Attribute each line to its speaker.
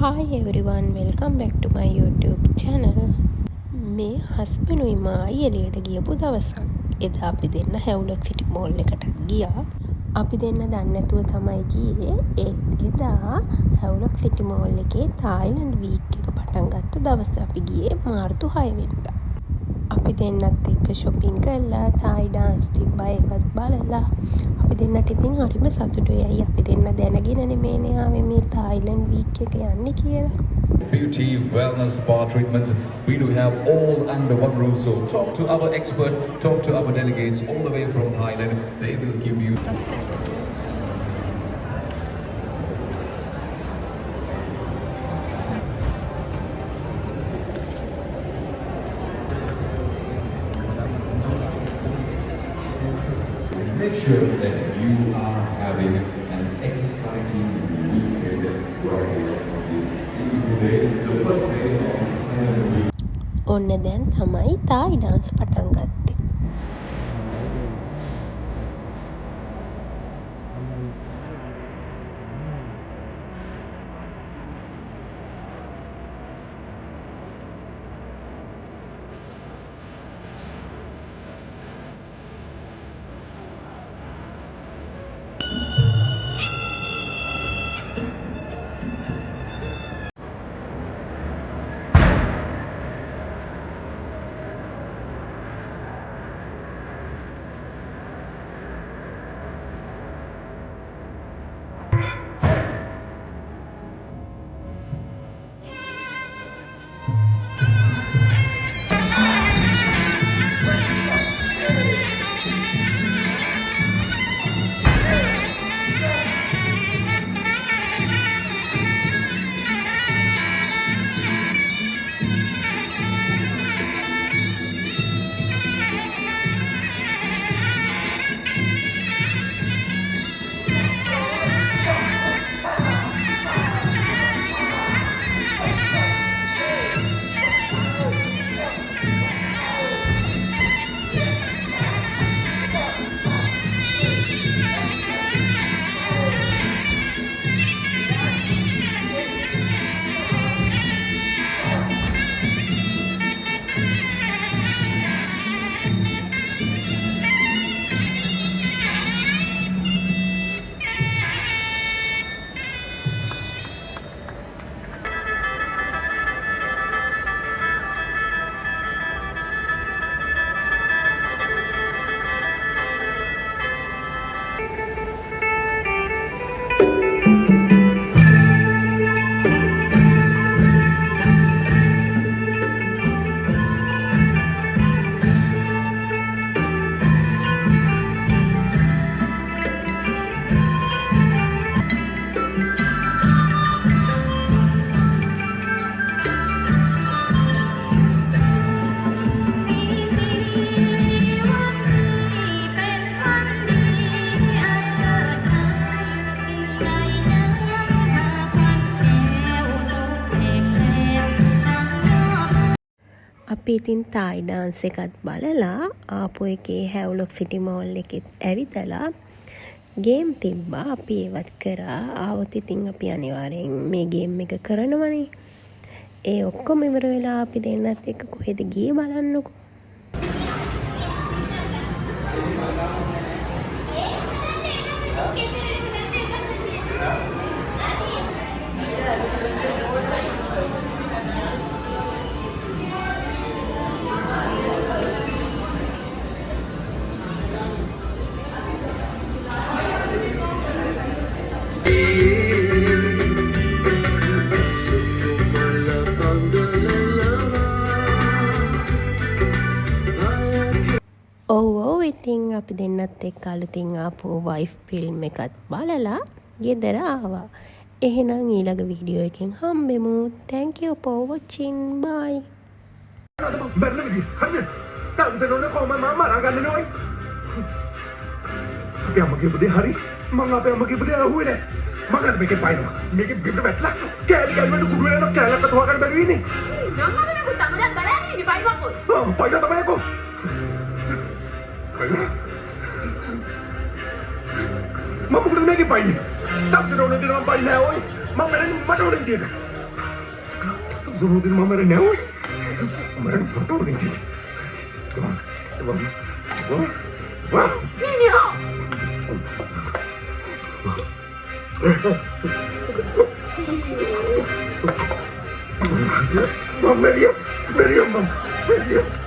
Speaker 1: Hi everyone, welcome back to my YouTube channel. මේ හස්බනුයි මායි එළියට ගියපු දවසක්. එදා අපි දෙන්න හැවුලක් සිටි මෝල් එකටත් ගියා. අපි දෙන්න දන්නේ නැතුව තමයි ගියේ. එදා හැවුලක් සිටි මෝල් එකේ තායිලන්ඩ් වීක් එක පටන් ගත්ත දවස අපි ගියේ මාර්තු 6 වෙනිදා. අපි දෙන්නත් එක්ක shopping කළා, තායි dance තිබ්බා ඒවත් බලලා. අපි දෙන්නට ඉතින් හරිම සතුටුයි. අයි අපි දෙන්න දැනගෙන නෙමෙයිනේ ආවේ මේ තායිලන්ඩ් වීක් එක යන්නේ කියලා.
Speaker 2: Beauty, wellness, spa treatments, we do have all under one roof. So talk to our expert, talk to our delegates all the way from Thailand. They will give you make sure that you are having an exciting weekend right here on this beautiful day, the first day of Thailand week.
Speaker 1: ඔන්න දැන් තමයි තායි dance පටන් ගත්තේ. අපි ඉතින් තායි dance එකත් බලලා ආපු එකේ හැවුලොක් සිටි මෝල් එකෙත් ඇවිදලා ගේම් තිබ්බා. අපි ඒවත් කරා. ආවොත් ඉතින් අපි අනිවාර්යෙන් මේ ගේම් එක කරනවනේ. ඒ ඔක්කොම ඉවර වෙලා අපි දෙන්නත් එක්ක කොහෙද ගියේ බලන්නකෝ. ඔව් ඉතින් අපි දෙන්නත් එක්ක අලුතින් ආපු වයිෆ් ෆිල්ම් එකත් බලලා ගෙදර ආවා. එහෙනම් ඊළඟ වීඩියෝ එකෙන් හම්බෙමු. Thank you for watching. Bye.
Speaker 3: බැරලා විදිහ. හරිද? තාමසන ඕනේ කොහොමද මම මරා ගන්න ඕයි. අපේ අම්මා කියපු දේ හරි. මම අපේ අම්මා කියපු දේ අහුවේ නැහැ. මම අද මේකේ පයින්නවා. මේකේ බිම්බට වැටලා කෑලි කෑල්ලට කුඩු වෙනවා කෑල්ලකට හොයාගන්න බැරි වෙන්නේ.
Speaker 4: නම්මද මේ පුතා මඩක් බලන්නේ ඉතින් පයින්වකෝ.
Speaker 3: පයින්නවා තමයි අකෝ. පයින්නවා. මම මොකද මේකේ පයින්නේ? තාමසන ඕනේ දෙනවා පයින්නේ ඕයි. මම මට ඕනේ විදියට. සමුදින මම මරන්නේ නැහැ ඔය. මරන්න ෆොටෝ දෙන්න. වා.
Speaker 4: 你好，
Speaker 3: Mom, Miriam, Mom, Miriam.